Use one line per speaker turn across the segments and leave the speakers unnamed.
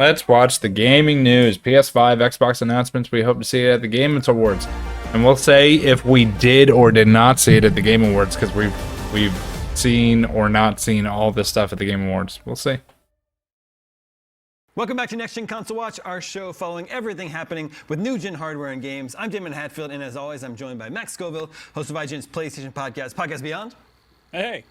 Let's watch the gaming news. PS5, Xbox announcements. We hope to see it at the Game Awards, and we'll say if we did or did not see it at the Game Awards because we've seen or not seen all this stuff at the Game Awards. We'll see.
Welcome back to Next Gen Console Watch, our show following everything happening with new gen hardware and games. I'm Damon Hatfield, and as always, I'm joined by Max Scoville, host of IGN's PlayStation podcast, Podcast Beyond.
Hey.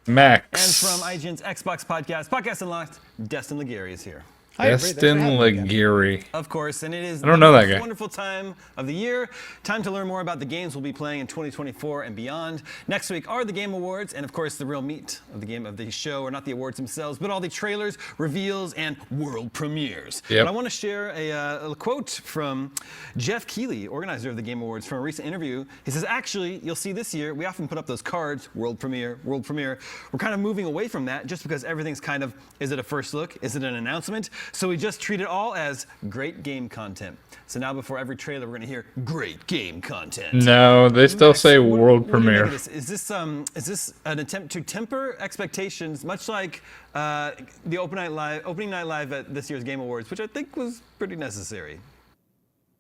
Max.
And from IGN's Xbox podcast, Podcast Unlocked, Destin Legary is here.
Hi,
Destin Legary.
Of course, and it is
I don't know that guy.
Wonderful time of the year. Time to learn more about the games we'll be playing in 2024 and beyond. Next week are the Game Awards, and of course the real meat of the show, or not the awards themselves, but all the trailers, reveals, and world premieres.
Yep.
But I want to share a quote from Jeff Keighley, organizer of the Game Awards, from a recent interview. He says, actually, you'll see this year, we often put up those cards, world premiere, world premiere. We're kind of moving away from that just because everything's kind of, is it a first look? Is it an announcement? So we just treat it all as great game content. So now before every trailer, we're going to hear great game content.
No, they still say world
what do you make
premiere.
of this? Is this an attempt to temper expectations, much like the opening night live at this year's Game Awards, which I think was pretty necessary?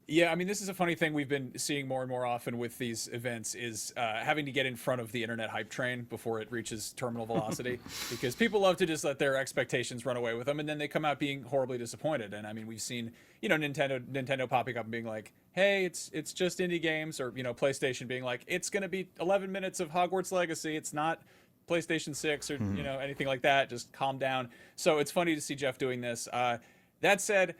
Yeah, I mean, this is a funny thing we've been seeing more and more often with these events is having to get in front of the internet hype train before it reaches terminal velocity, because people love to just let their expectations run away with them, and then they come out being horribly disappointed. And I mean, we've seen, Nintendo popping up and being like, hey, it's just indie games, or, PlayStation being like, it's going to be 11 minutes of Hogwarts Legacy. It's not PlayStation 6 or, anything like that. Just calm down. So it's funny to see Jeff doing this. That said,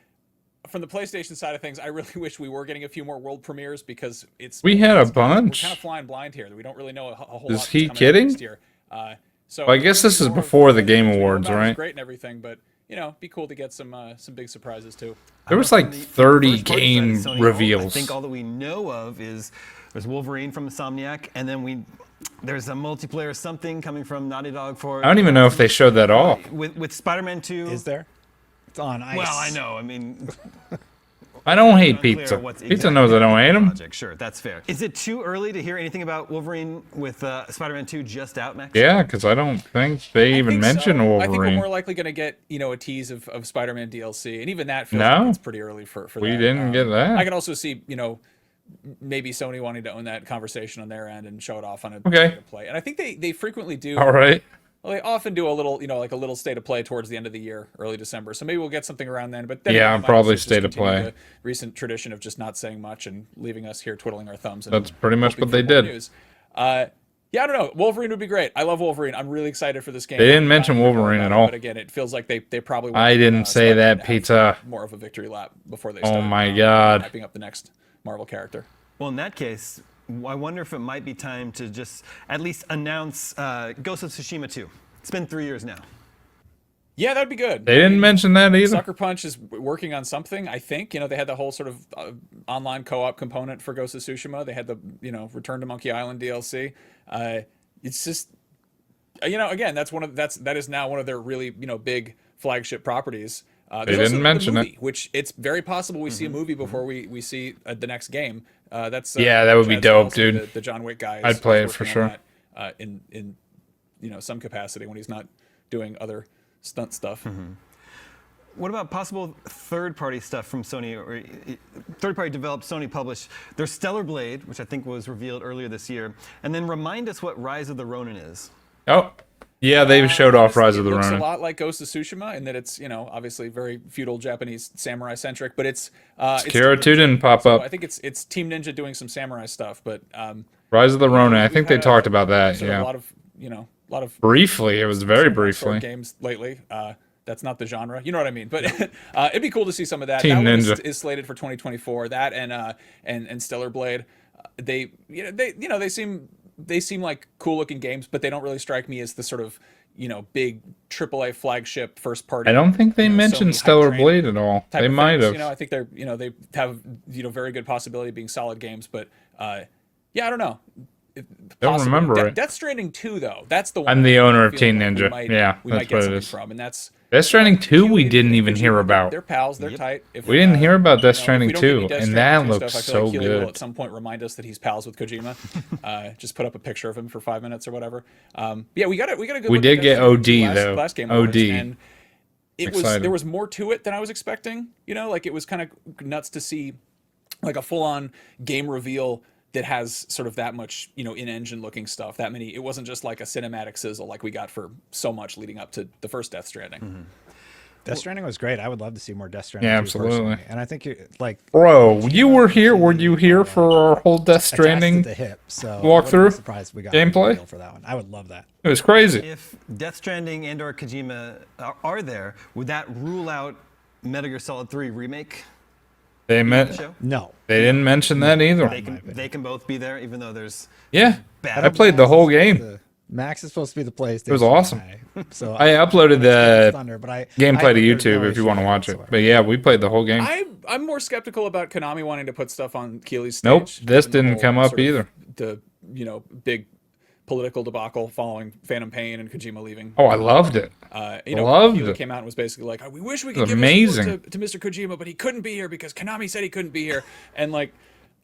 from the PlayStation side of things, I really wish we were getting a few more world premieres, because
We had a
we're
bunch.
kind of flying blind here. We don't really know a whole lot.
Is
that's
he
coming out
kidding?
next year. So
Well, I guess this is
more of
before the
things
Game
we know
Awards,
about is
right?
Great and everything, but be cool to get some big surprises too.
There was
From
like
the
30
first party
game
side of Sony,
reveals.
I think all that we know of is there's Wolverine from Insomniac, and then there's a multiplayer something coming from Naughty Dog for.
I don't even know if they showed that off.
With Spider-Man 2.
Is there? It's on ice.
Well, I know. I mean,
I don't hate
unclear
pizza.
what's
Pizza
exactly
knows I don't hate him.
project. Sure, that's fair. Is it too early to hear anything about Wolverine with Spider-Man 2 just out, Max?
Yeah, because I don't think they even
think
mention
so. I think we're
Wolverine.
more likely going to get a tease of Spider-Man DLC, and even that feels
No.
like it's pretty early for
We
that.
didn't get that.
I can also see maybe Sony wanting to own that conversation on their end and show it off on a
Okay.
state of play. And I think they frequently do.
All right.
Well, they often do a little, like a little state of play towards the end of the year, early December. So maybe we'll get something around then. But then
Yeah,
we might
probably
also just
state of
continue
play.
the recent tradition of just not saying much and leaving us here twiddling our thumbs. And
That's pretty much
hoping
what they
for more
did.
news. Yeah, I don't know. Wolverine would be great. I love Wolverine. I'm really excited for this game.
They didn't
I
mention
don't know
Wolverine
about
at
it,
all.
But again, it feels like they probably.
I
want,
didn't say
Spider-Man
that,
to have
pizza.
more of a victory lap before they
Oh
start.
my God.
Hyping up the next Marvel character.
Well, in that case, I wonder if it might be time to just at least announce Ghost of Tsushima 2. It's been 3 years now.
Yeah, that'd be good.
They didn't mention that either.
Sucker Punch is working on something, I think. They had the whole sort of online co-op component for Ghost of Tsushima. They had the, Return to Monkey Island DLC. It's just, again, that is now one of their really, big flagship properties.
They
There's also
didn't
the
mention
movie,
it.
which it's very possible we see a movie before we see the next game. That's
Yeah, that would be
Chad
dope,
Stahelski,
dude.
The John Wick guy.
I'd play it for
working on
sure.
that, in some capacity when he's not doing other stunt stuff.
What about possible third-party stuff from Sony, or third-party developed, Sony published? There's Stellar Blade, which I think was revealed earlier this year, and then remind us what Rise of the Ronin is.
Oh, yeah, they showed off Rise of the
It looks
Ronin.
a lot like Ghost of Tsushima in that it's, obviously very feudal Japanese samurai centric, but it's
Kira 2 didn't pop
so
up.
I think it's Team Ninja doing some samurai stuff, but
Rise of the Ronin. I think they
we've had
talked about that.
sort of
Yeah.
a lot of
Briefly. It was very
samurai sword
briefly.
games lately. That's not the genre, you know what I mean? But it'd be cool to see some of that.
Team
that one
Ninja.
is slated for 2024. That and Stellar Blade, they seem like cool looking games, but they don't really strike me as the sort of big AAA flagship first party.
I don't think they
Sony
mentioned
hype
Stellar
train
Blade at all.
type
They
of
might
things.
have.
I think they're they have very good possibility of being solid games, but yeah, I don't know.
Don't remember it.
Death Stranding 2 though, that's the one.
I'm the
I
owner of
feel
Teen
like
Ninja. Yeah,
we
that's
might get
what it
something
is.
from, and that's
Death Stranding 2 we
Kojima-
didn't even
Kojima,
hear about.
They're pals. They're tight. If,
We didn't hear about Death
if
Stranding
we don't get
2,
any Death
and
Stranding
that
2
looks
stuff, I feel like
so
Keighley will
good.
at some point remind us that he's pals with Kojima. Just put up a picture of him for 5 minutes or whatever. Yeah, we got a good.
We
look
did
at
get
Death Stranding
OD, though.
last Game
OD.
Awards, and
Excited.
there was more to it than I was expecting. You know, like it was kind of nuts to see like a full-on game reveal that has sort of that much, you know, in-engine looking stuff. That many. It wasn't just like a cinematic sizzle like we got for so much leading up to the first Death Stranding.
Death Stranding was great. I would love to see more Death Stranding.
Yeah,
2
absolutely.
personally. And I think you like
Bro, you were here. Were you here for our whole Death
attached
Stranding?
to the hip. So
walkthrough?
Surprised we got
Gameplay?
a deal for that one. I would love that.
It was crazy.
If Death Stranding and/or Kojima are there, would that rule out Metal Gear Solid 3 remake
They meant
show?
No.
they didn't mention that either.
They can both be there, even though there's
Yeah,
bad.
I played the whole game.
Max is supposed to be the PlayStation.
It was awesome.
guy. So
I uploaded the
Thunder, but
gameplay to
there's
YouTube
no
if you
issue
want to
there
watch it.
whatsoever.
But yeah, we played the whole game.
I'm more skeptical about Konami wanting to put stuff on Keeley's stage.
Nope, this
given the
didn't
whole
come up
sort of
either.
The big political debacle following Phantom Pain and Kojima leaving.
Oh, I loved it. Loved
Keeley
it.
came out and was basically like, "We wish we
It
could
was
give
amazing.
a support to Mr. Kojima, but he couldn't be here because Konami said he couldn't be here." And like,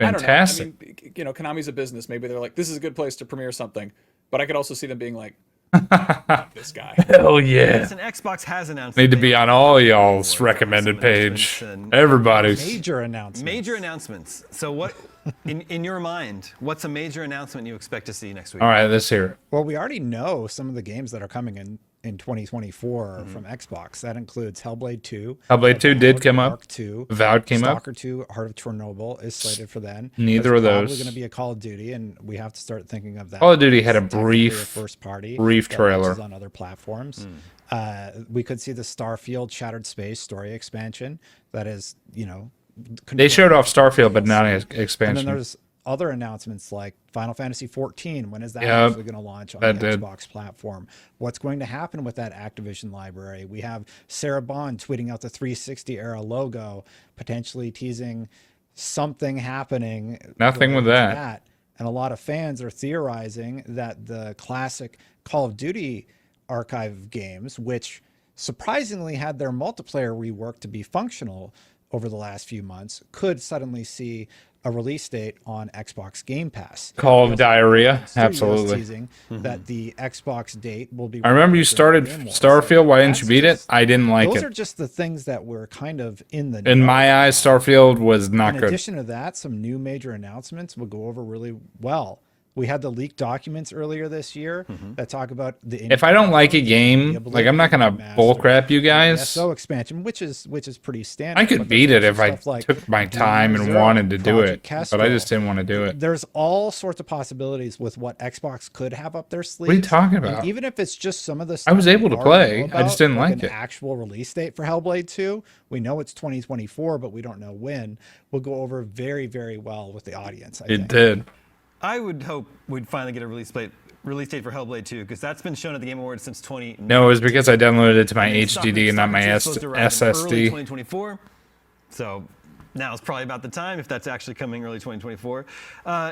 I
Fantastic.
don't know. I mean, you know, Konami's a business. Maybe they're like, "This is a good place to premiere something," but I could also see them being like, "This guy."
Hell yeah.
Listen, Xbox has announced
Need to
that
be
they
on
have
all
some
y'all's recommended
announcements
page.
and
Everybody's.
Major announcement.
major announcements. So what, in your mind, what's a major announcement you expect to see next week?
All right, let's hear it.
Well, we already know some of the games that are coming in 2024
Mm-hmm.
from Xbox. That includes Hellblade 2.
Hellblade 2 did
Avowed,
come up.
Ark 2.
Avowed came up.
Stalker 2, Heart of Chernobyl is slated for then.
Neither
There's
of those.
probably going to be a Call of Duty, and we have to start thinking of that.
Call of Duty had a
as technically
brief-
first party
brief
that
trailer.
launches on other platforms. We could see the Starfield Shattered Space story expansion. That is, you know,
They showed off Starfield, but not an
And then
expansion.
there's other announcements like Final Fantasy 14. When is that
Yeah,
actually going to launch on
that
the
did.
Xbox platform? What's going to happen with that Activision library? We have Sarah Bond tweeting out the 360 era logo, potentially teasing something happening.
Nothing with
related to
that.
And a lot of fans are theorizing that the classic Call of Duty archive games, which surprisingly had their multiplayer reworked to be functional over the last few months, could suddenly see a release date on Xbox Game Pass.
Call of Diarrhea.
Studios
Absolutely.
teasing that the Xbox date will be.
I remember you
released during
started
Game Awards.
Starfield. Why didn't
That's
you beat it?
just-
I didn't like
Those are
it.
just the things that were kind of in the.
In
know.
my eyes, Starfield was not
In
good.
addition to that, some new major announcements will go over really well. We had the leaked documents earlier this year that talk about the.
If I don't like a
the
game, like I'm not gonna
Oblivion
bullcrap you
Remastered,
guys.
SO expansion, which is pretty standard.
I could
but
beat
there's
it if I
stuff like
took my
Doom
time and
Zero,
wanted to do
Project
it, but I
Kestrel.
just didn't want to do it.
There's all sorts of possibilities with what Xbox could have up their sleeves.
are you talking
And
about?
even if it's just some of the
I
stuff
was able to
we already
play,
know
I just
about,
didn't like
an
it.
actual release date for Hellblade 2. We know it's 2024, but we don't know when. We'll go over very, very well with the audience. I
It
think.
did.
I would hope we'd finally get a release date for Hellblade 2, because that's been shown at the Game Awards since 20.
No, it was because I downloaded it to my
Stalker-
HDD and not my
Stalker 2 is supposed to arrive in early
SSD.
2024. So now is probably about the time if that's actually coming early 2024.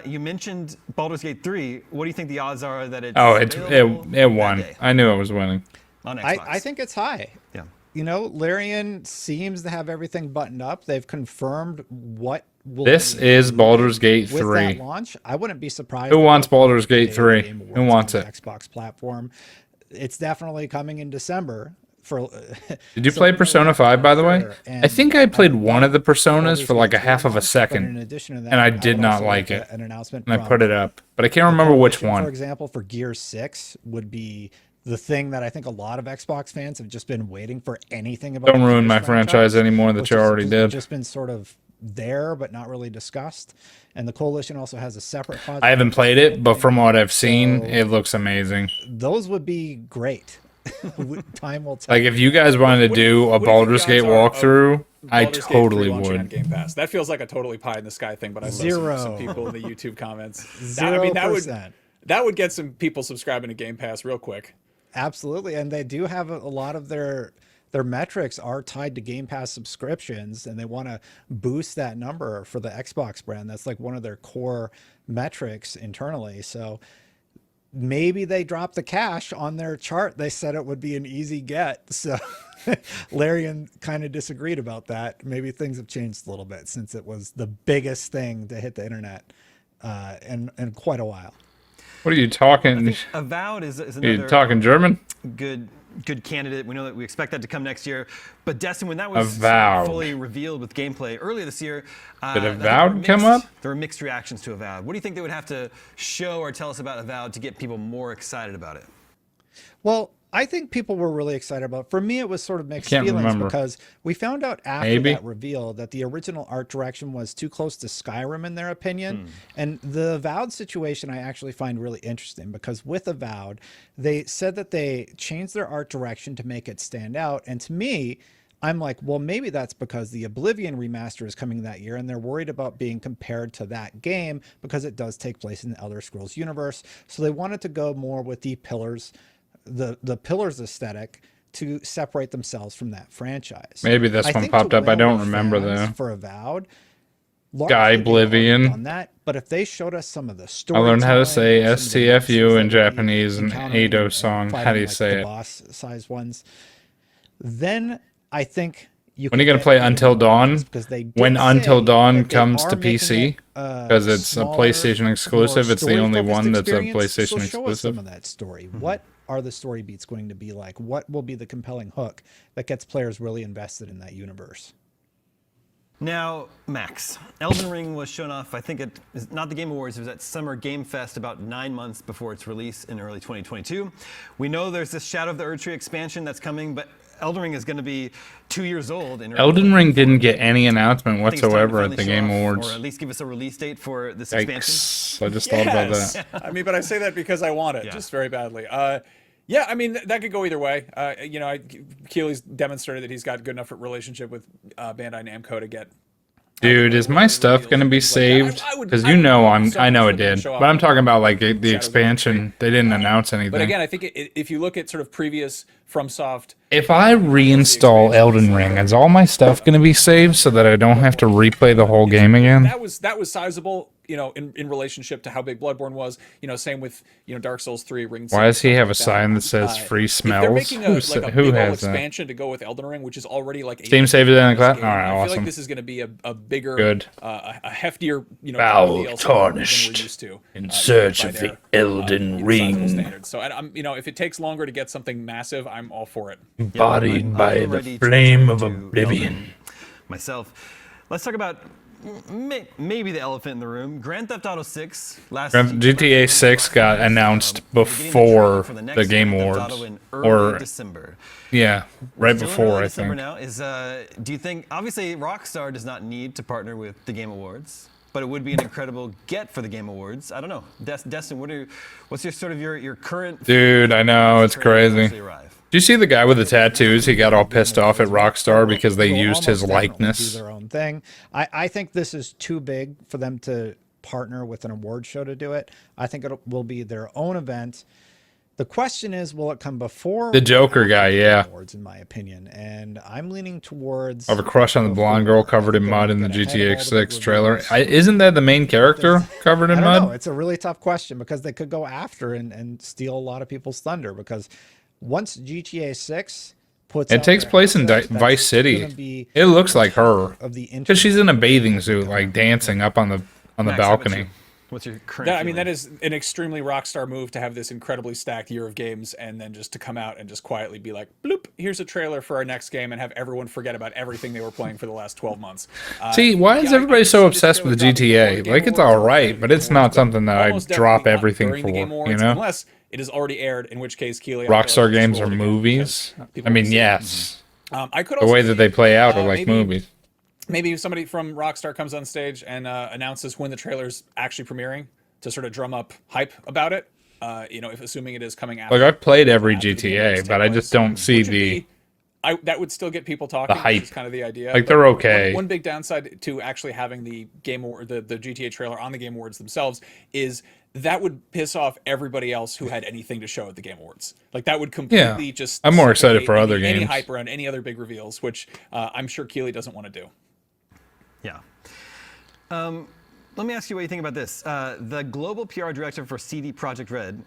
You mentioned Baldur's Gate 3. What do you think the odds are that it's
Oh,
available
it
that
won.
day
I knew it was winning.
on Xbox?
I think it's high.
Yeah.
You know, Larian seems to have everything buttoned up. They've confirmed what will
This
be
is
included
Baldur's Gate
with
3.
that launch. I wouldn't be surprised.
Who
if
wants
it
Baldur's
was the
Gate
day of
3?
the Game
Who
Awards
wants
on
it?
the Xbox platform. It's definitely coming in December. For
Did you
so
play
we're
Persona
not
5, by the way?
sure.
I think I played
would
one of the
love
Personas
Baldur's
for like a
Gate
half of a
3 launch, but
second,
in addition to that,
and I
would
did not
also
like
like
it.
An announcement.
And I
from
put it up, but I can't remember which
Coalition,
one.
For example, for Gear 6 would be the thing that I think a lot of Xbox fans have just been waiting for anything about.
Don't
the
ruin
Gears
my franchise anymore that
which
you
has
already did.
Just been sort of there, but not really discussed. And the Coalition also has a separate project.
I haven't played it, but from what I've seen,
So-
it looks amazing.
Those would be great. Time will tell.
Like if you guys wanted to
What do you-
do a
what do you think
Baldur's
the
Gate
odds are of
walkthrough, I
Baldur's Gate 3
totally
launching on
would.
Game Pass. That feels like a totally pie in the sky thing, but I saw
Zero.
some people in the YouTube comments.
Zero
that would
percent.
that would get some people subscribing to Game Pass real quick.
Absolutely, and they do have a lot of their metrics are tied to Game Pass subscriptions, and they want to boost that number for the Xbox brand. That's like one of their core metrics internally. So maybe they dropped the cash on their chart. They said it would be an easy get. So Larian kind of disagreed about that. Maybe things have changed a little bit since it was the biggest thing to hit the internet in quite a while.
What are you talking?
Avowed is
Are you
another
talking German?
good good candidate. We know that we expect that to come next year. But Destin, when that was
Avowed.
fully revealed with gameplay earlier this year,
Did
there
Avowed
were
come
mixed-
up?
There were mixed reactions to Avowed. What do you think they would have to show or tell us about Avowed to get people more excited about it?
Well, I think people were really excited about. For me, it was sort of mixed
Can't
feelings
remember.
because we found out after
Maybe.
that reveal that the original art direction was too close to Skyrim in their opinion. And the Avowed situation I actually find really interesting because with Avowed, they said that they changed their art direction to make it stand out. And to me, I'm like, well, maybe that's because the Oblivion remaster is coming that year and they're worried about being compared to that game because it does take place in the Elder Scrolls universe. So they wanted to go more with the Pillars, the Pillars aesthetic to separate themselves from that franchise.
Maybe this
I
one
think
popped
to
up. I
win
don't
over
remember
fans
though.
for Avowed.
Guy
largely they've already
Oblivion.
done that, but if they showed us some of the
I
story,
learned how to say STFU in Japanese and Ado song. How do you say it?
Boss size ones. Then I think you.
When are you
could
gonna
get
play
even
Until
more
Dawn?
fans because they did
When
say
Until Dawn
that they
comes
are
to
making
PC?
it,
'Cause it's a
smaller,
PlayStation exclusive,
more
it's the only
story-focused
one that's a
experience.
PlayStation
So show us
exclusive.
some of that story. What are the story beats going to be like? What will be the compelling hook that gets players really invested in that universe?
Now, Max, Elden Ring was shown off, I think it is not the Game Awards, it was at Summer Game Fest about 9 months before its release in early 2022. We know there's this Shadow of the Erdtree expansion that's coming, but Elden Ring is going to be 2 years old. In early
Elden Ring didn't get any announcement
I think it's time to
whatsoever at
finally
the
show
Game
off,
Awards.
or at least give us a release date for this expansion.
Yikes. I just thought about
Yes.
that.
I mean, but I say that because I want it,
Yeah.
just very badly. Yeah, I mean that could go either way. Keely's demonstrated that he's got good enough relationship with Bandai Namco to get.
Dude, is my stuff gonna be saved? Because you know I know it did, but I'm talking about like the expansion. They didn't announce anything.
But again, I think if you look at sort of previous FromSoft,
If I reinstall Elden Ring, is all my stuff gonna be saved so that I don't have to replay the whole game again?
that was sizable, in relationship to how big Bloodborne was. Same with Dark Souls 3, Rings.
Why does he have a sign that says free
If they're
smells?
making
Who
a
sa-
big
who
old
has that?
expansion to go with Elden Ring, which is already like
Steam saved it in the cloud?
game,
Alright,
I feel
awesome.
like this is going to be a bigger,
Good.
a heftier,
Foul
DLC than
tarnished
we're used to.
in search
by
of the
their,
Elden
sizable
Ring.
standards. So, and I'm, if it takes longer to get something massive, I'm all for it.
Bodied
I'm
by
ready
the
to
flame
return
of
to
oblivion.
Elden myself. Let's talk about maybe the elephant in the room. Grand Theft Auto 6 last
GTA 6 got announced before the Game
Theft
Awards.
Auto in early
Or,
December.
yeah, right
Still in
before,
early
I
December
think.
now is do you think obviously Rockstar does not need to partner with the Game Awards, but it would be an incredible get for the Game Awards. I don't know. Destin, what's your sort of your current
Dude, I know, it's
trailer
crazy.
actually arrive?
Do you see the guy with the tattoos? He got all pissed off at Rockstar because they
Will
used his
almost definitely
likeness.
do their own thing. I think this is too big for them to partner with an award show to do it. I think it will be their own event. The question is, will it come before
The
or
Joker
after
guy,
the
yeah.
Awards, in my opinion, and I'm leaning towards.
I have a crush on the blonde girl covered in mud in the
Get ahead of all
GTA
the
6
big
trailer.
reveals.
Isn't that the main character covered
I
in
don't know.
mud?
It's a really tough question because they could go after and steal a lot of people's thunder. Because once GTA 6 puts,
It
out
takes
their
place in
assets,
Vice
that's
City.
gonna be
It looks like her.
of the
Because she's in a bathing suit, like dancing up on the
Max,
balcony.
What's your current?
I mean,
feeling?
that is an extremely Rockstar move to have this incredibly stacked year of games and then just to come out and just quietly be like, bloop, here's a trailer for our next game and have everyone forget about everything they were playing for the last 12 months.
See, why is
yeah, I
everybody
could
so
see this
obsessed with the
trailer dropping before
GTA?
the Game
Like, it's
Awards,
alright, but it's not something that I
almost
drop
definitely not
everything
during
for,
the Game
you
Awards,
know?
Unless it has already aired, in which case, Keely, I feel like
Rockstar
this
games
will
are
again,
movies.
because
I
people
mean,
will see it.
yes.
I could
The
also
way that
see,
they play out are like
maybe-
movies.
Maybe somebody from Rockstar comes on stage and announces when the trailer's actually premiering to sort of drum up hype about it. If assuming it is coming after.
Like, I've played every
after the Game Awards
GTA, but
take
I just
place,
don't see
which would
the...
be- that would still get people talking.
hype.
Which is kind of the idea.
Like,
But
they're okay.
One big downside to actually having the Game Award, the GTA trailer on the Game Awards themselves is that would piss off everybody else who had anything to show at the Game Awards. Like that would completely just.
I'm more excited
suffocate
for other
any
games.
hype around any other big reveals, which I'm sure Keely doesn't want to do.
Yeah. Let me ask you what you think about this. The global PR director for CD Projekt Red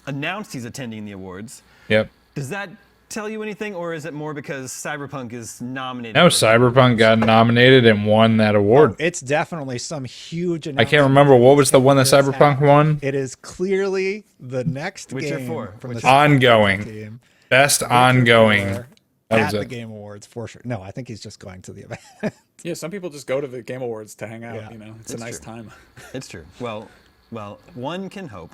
announced he's attending the awards.
Yep.
Does that tell you anything, or is it more because Cyberpunk is nominated?
No,
for-
Cyberpunk got nominated and won that award.
It's definitely some huge.
I can't remember what was the one that
This
Cyberpunk
happened.
won.
It is clearly the next
Witcher
game
4,
from the
Witcher
Cyberpunk
Ongoing.
team.
Best
Victor
ongoing.
Taylor
That
at
was
the
it.
Game Awards for sure. No, I think he's just going to the event.
Yeah, some people just go to the Game Awards to hang out.
Yeah.
You know, it's a nice time.
It's true. Well, one can hope.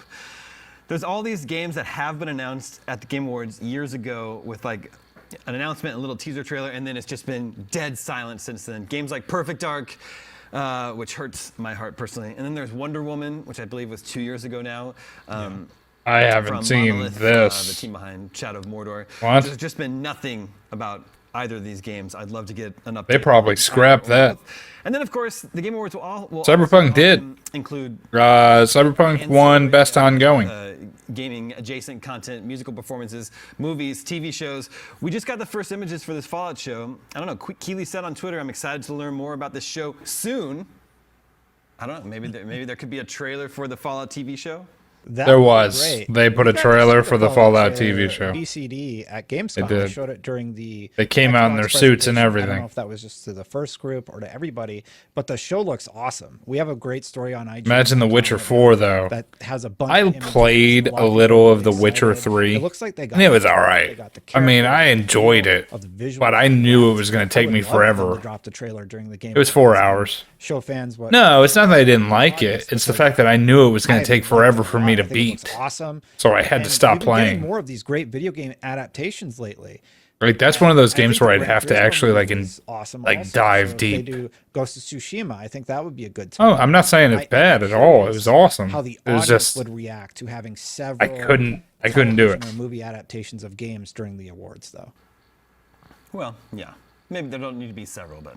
There's all these games that have been announced at the Game Awards years ago with like an announcement, a little teaser trailer, and then it's just been dead silent since then. Games like Perfect Dark, which hurts my heart personally. And then there's Wonder Woman, which I believe was 2 years ago now.
I haven't
From
seen
Monolith,
this.
the team behind Shadow of Mordor.
What?
There's just been nothing about either of these games. I'd love to get an update.
They probably
on
scrapped
either or
that.
both. And then, of course, the Game Awards will
Cyberpunk
also
did.
often include
Cyberpunk won Best Ongoing.
gaming adjacent content, musical performances, movies, TV shows. We just got the first images for this Fallout show. I don't know. Keeley said on Twitter, "I'm excited to learn more about this show soon." I don't know. Maybe there could be a trailer for the Fallout TV show.
That
There
would be
was.
great.
They put
We
a
got to
trailer
see
for the Fallout TV show.
BCD at Gamescom.
They
They
did.
showed it during the.
They came out in
Xbox
their suits and
presentation. I
everything.
don't know if that was just to the first group or to everybody, but the show looks awesome. We have a great story on IG.
Imagine The Witcher 4 though.
That has a bunch.
I
of images.
played
lot
a
of
little
people
of The Witcher
excited.
3.
It looks like they got.
And it was
the-
all
they
right.
got the
I mean,
character,
I
the
enjoyed
feel
it,
of the visual.
but I knew it was going
I
to take
would
me
love for them
forever.
to drop the trailer during the game.
It was 4
and
hours.
Show fans what.
No, it's not that I didn't like it. It's the fact that I knew it was going to take forever for me to
I think it looks
beat.
awesome.
So I had to
And
stop
we've been getting
playing.
more of these great video game adaptations lately.
Like that's one of those
I think
games
the
where I'd
Gran
have to
Turismo
actually like
movie is awesome
like
also.
dive
So if
deep.
They do Ghost of Tsushima. I think that would be a good time.
Oh, I'm not saying it's
I-
bad
I'm
at all. It
curious
was awesome.
How the
It was
audience
just
would react to having several.
I couldn't do it.
television or movie adaptations of games during the awards, though.
Well, yeah. Maybe there don't need to be several, but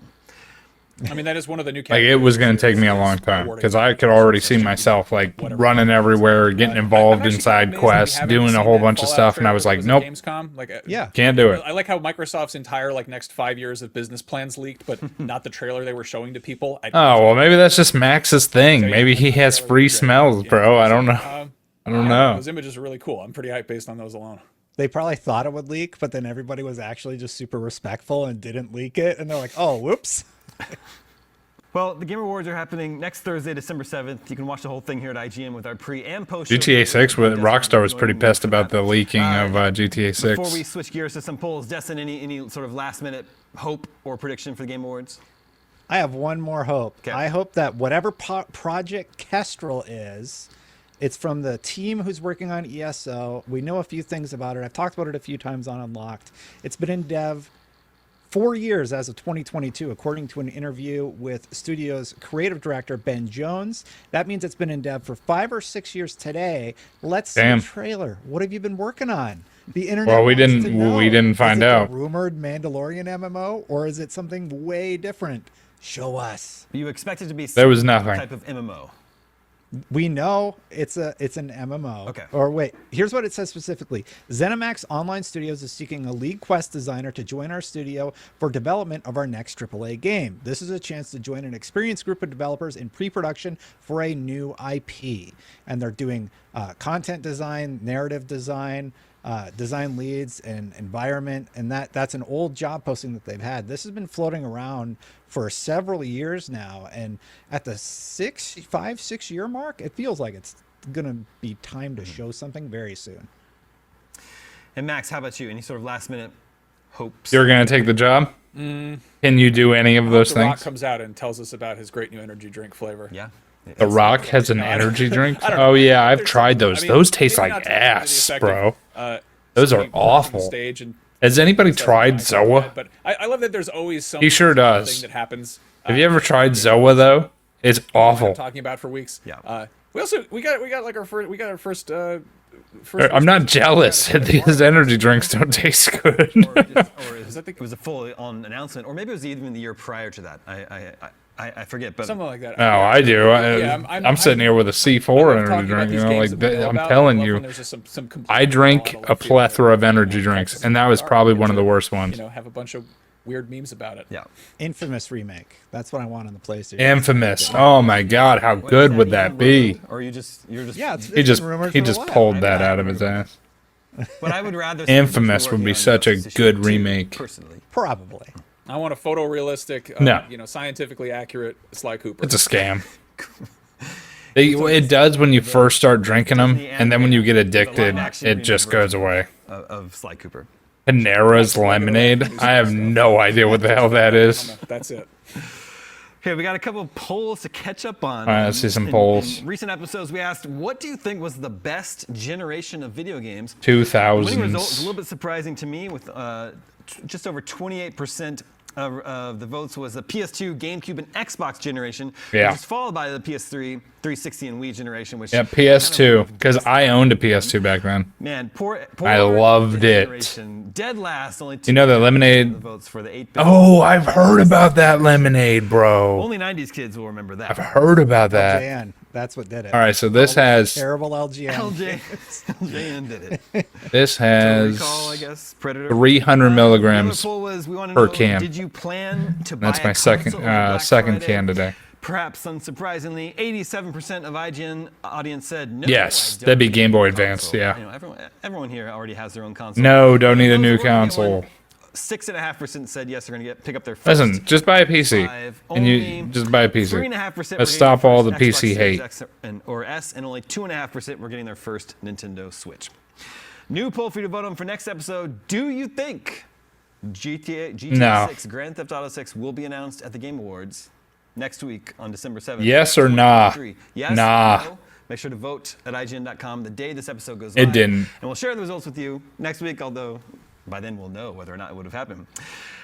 I mean, that is one of the new.
Like it was going to take me a long time because I could already see myself like running everywhere, getting involved in side quests, doing a whole bunch of stuff, and I was like, nope,
Gamescom, like,
Yeah.
can't do it.
I like how Microsoft's entire like next 5 years of business plans leaked, but not the trailer they were showing to people.
Oh well, maybe that's just Max's thing. Maybe he has free smells, bro. I don't know. I don't know.
Those images are really cool. I'm pretty hyped based on those alone.
They probably thought it would leak, but then everybody was actually just super respectful and didn't leak it, and they're like, "Oh, whoops."
well, the Game Awards are happening next Thursday, December 7th. You can watch the whole thing here at IGN with our pre and post. show
GTA 6 with
Destin,
Rockstar was
joining
pretty
me
pissed
for
about
that.
the leaking of GTA 6.
Before we switch gears to some polls, Destin, any sort of last minute hope or prediction for the Game Awards?
I have one more hope.
Okay.
I hope that whatever Project Kestrel is, it's from the team who's working on ESO. We know a few things about it. I've talked about it a few times on Unlocked. It's been in dev 4 years as of 2022, according to an interview with studio's creative director, Ben Jones. That means it's been in dev for 5 or 6 years today. Let's
Damn.
see a trailer. What have you been working on? The internet.
Well, we
wants
didn't-
to know.
we didn't find
is it
out.
the rumored Mandalorian MMO, or is it something way different? Show us.
You expect it to be
There was
some
nothing.
type of MMO.
We know it's an MMO.
Okay.
Or wait, here's what it says specifically. ZeniMax Online Studios is seeking a lead quest designer to join our studio for development of our next AAA game. This is a chance to join an experienced group of developers in pre-production for a new IP. And they're doing content design, narrative design, design leads, and environment. And that's an old job posting that they've had. This has been floating around for several years now, and at the 6 year mark, it feels like it's gonna be time to show something very soon.
And Max, how about you? Any sort of last minute hopes?
You're going to take the job? Can you do any of those
The Rock
things?
comes out and tells us about his great new energy drink flavor.
Yeah.
The Rock has an energy drink?
I don't know.
Oh yeah, I've
There's
tried
something-
those.
I mean,
Those taste
maybe
like
not to the
ass,
effect
bro.
of,
Those are
somebody on
awful.
Stage and
Has anybody
says
tried
nice about
Zoa?
that, but I love that there's always some
He sure does.
thing that happens.
Have you ever tried Zoa though? It's
We've
awful.
been talking about for weeks.
Yeah.
We got like our first.
I'm not jealous. These energy drinks don't taste good.
Or it was a full on announcement, or maybe it was even the year prior to that. I forget, but
Something like that.
Oh, I do.
Yeah,
I'm sitting here with a C4 energy drink. You know, like I'm telling you, I drank a plethora of energy drinks, and that was probably one of the worst ones.
You know, have a bunch of weird memes about it.
yeah.
Infamous remake. That's what I want on the PlayStation.
Infamous. Oh my God, how good would that be?
Or you're just
yeah,
He just pulled that out of his ass.
But I would rather. see
Infamous
people
would be
working on
such a
Ghost of
good
Tsushima 2,
remake.
Personally,
probably.
I want a photorealistic,
No.
scientifically accurate Sly Cooper.
It's a scam. It does when you first start drinking them, and then when you get addicted, it just goes away.
of Sly Cooper.
Panera's lemonade. I have no idea what the hell that is.
That's it.
Okay, we got a couple of polls to catch up on.
All right, let's see some
In
polls.
recent episodes, we asked, what do you think was the best generation of video games? The winning result was a
2000s.
little bit surprising to me, with just over 28% of the votes was the PS2, GameCube, and Xbox generation,
Yeah.
which was followed by the PS3, 360, and Wii generation. Which
Yeah,
kind
PS2,
of-
because I owned a PS2 back then.
Man, poor
I loved it.
generation. Dead last, only
You know that
2%
Lemonade-
of the votes for the 8-bit.
Oh, I've heard about that lemonade, bro.
Only 90s kids will remember that.
I've heard about that.
LJN, that's what did it.
All right, so this has
Terrible LGN.
LJN did it.
this
Total
has
Recall, I guess. Predator.
300
The
milligrams
other poll was, we want to
per
know,
can.
did you plan to buy
That's
a
my second
console over Black
second
Friday?
can today.
Perhaps unsurprisingly, 87% of IGN audience said no.
Yes,
I don't
that'd be
need
Game
a
Boy
new
Advance,
console.
yeah.
You know, everyone here already has their own console.
No, don't need a
Those
new
who already get one,
console.
6.5% said yes, they're going to pick up their first.
Listen, just buy a PC,
five.
and you just buy a PC.
3.5%.
Let's stop all the PC hate.
Or S, and only 2.5% were getting their first Nintendo Switch. New poll for you to vote on for next episode. Do you think GTA
No.
6 Grand Theft Auto 6 will be announced at the Game Awards next week on December 7th?
Yes or nah?
2023? Yes.
Nah.
No? Make sure to vote at IGN.com the day this episode goes
It
live.
didn't.
And we'll share the results with you next week, although by then we'll know whether or not it would have happened.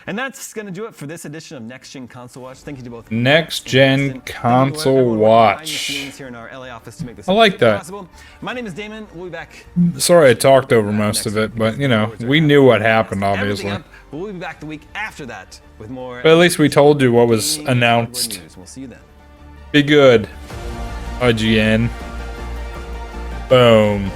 And that's going to do it for this edition of Next Gen Console Watch. Thank you to both.
Next Gen
Thank you to
Console
everyone working behind the
Watch.
scenes here in our LA office to make this
I like
episode
that.
possible. My name is Damon. We'll be back.
Sorry I talked over most of it, but you know, we knew what happened,
Everything
obviously.
up, but we'll be back the week after that with more.
But at least we told you what was
gaming and hardware
announced.
news. We'll see you then.
Be good, IGN. Boom.